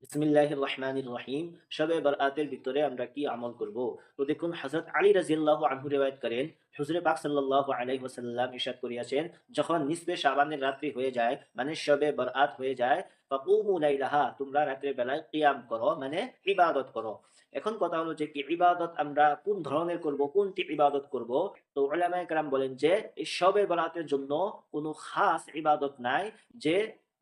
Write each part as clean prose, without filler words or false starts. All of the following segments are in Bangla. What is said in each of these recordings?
বিসমিল্লাহির রহমানির রহিম। শবে বরআতের ভিতরে আমরা কি আমল করব? তো দেখুন, হযরত আলী রাদিয়াল্লাহু আনহু রিওয়ায়াত করেন, হুজুরে পাক সাল্লাল্লাহু আলাইহি ওয়াসাল্লাম ইরশাদ করিয়াছেন, যখন নিসফে শাবানের রাত্রি হয়ে যায়, মানে শবে বরআত হয়ে যায়, ফাকুমু লাইলাহা, তোমরা রাতের বেলায় কিয়াম করো, মানে ইবাদত করো। এখন কথা হলো যে কি ইবাদত আমরা কোন ধরনের করব, কোনটি ইবাদত করব? তো উলামায়ে কেরাম বলেন যে এই শবে বরাতের জন্য কোনো খাস ইবাদত নাই যে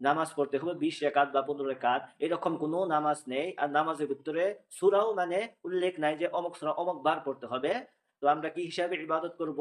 নামাজ পড়তে হবে ২০ রাকাত বা ১৫ রাকাত, এরকম কোনো নামাজ নেই। আর নামাজের ভিতরে সূরাও মানে উল্লেখ নাই যে অমুক সূরা অমুক বার পড়তে হবে। তো আমরা কি হিসাবে ইবাদত করব?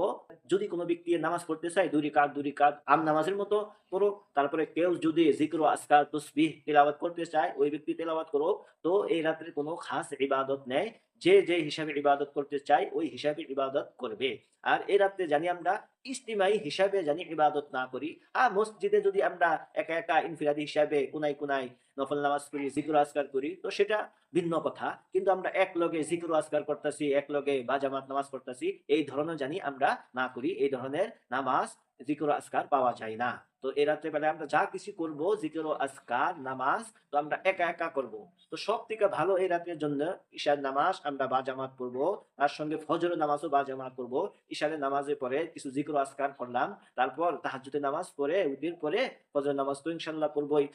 যদি কোনো ব্যক্তি নামাজ পড়তে চায় ২ রিকাত ২ রিকাত আম নামাজের মতো পড়ুক। তারপরে কেউ যদি যিকর ও আজকার তসবিহ তিলাওয়াত করতে চায়, ওই ব্যক্তি তিলাওয়াত করুক। তো এই রাত্রে কোনো খাস ইবাদত নেই। যে, যে হিসাবে ইবাদত করতে চায় ওই হিসাবে ইবাদত করবে। আর এই রাত্রে জানি আমরা ইজতিমাই হিসাবে জানি ইবাদত না করি। মসজিদে যদি আমরা একা, একা ইনফিরাদি হিসাবে কোনায়, কোনায় নফল নামাজ পড়ি, জিকির আজকার করি, তো সেটা ভিন্ন কথা। কিন্তু আমরা একলগে জিকির আজকার করতাছি, একলগে বা জামাত নামাজ পড়তাছি, এই ধরনের জানি আমরা না করি। এই ধরনের নামাজ, জিকির আজকার পাওয়া যায় না। তো এই রাত্রে বেলায় আমরা যা কিছু করব, জিকির আজকার, নামাজ, তো আমরা একা, একা করব। তো সবথেকে ভালো এই রাতের জন্য ইশার নামাজ আমরা বা জামাত পড়ব। তার সঙ্গে ফজরের নামাজও বা জামাত পড়ব। ইশারের নামাজের পরে কিছু জিকির আজকার করলাম। তারপর তাহাজ্জুদের নামাজ পড়ে, উঠির পরে ফজরের নামাজ তো ইনশাআল্লাহ পড়বই।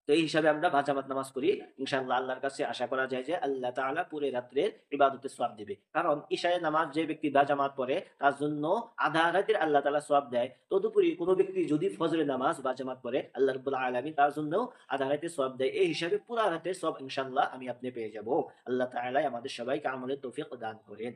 তো এই হিসাবে আমরা বা জামাত নামাজ পড়ি। ইনশাআল্লাহ আল্লাহর কাছে আশা করা যায় যে আল্লাহ তাআলা পুরো রাত্রের ইবাদতের সওয়াব দিবে। কারণ ইশারের নামাজ যে ব্যক্তি বা জামাত পড়ে তার জন্য আধা রাতের আল্লাহ তাআলা সওয়াব দেয়। তদুপরি কোন ব্যক্তি যদি ফজরের নামাজ বা জামাত পড়ে, আল্লাহ রাব্বুল আলামিন তার জন্যও আধা রাতের সওয়াব দেয়। এই হিসাবে পুরা রাতের সওয়াব ইনশাআল্লাহ আমি আপনি পেয়ে যাব। আল্লাহ তাআলাই আমাদের সবাইকে আমলের তৌফিক দান করেন।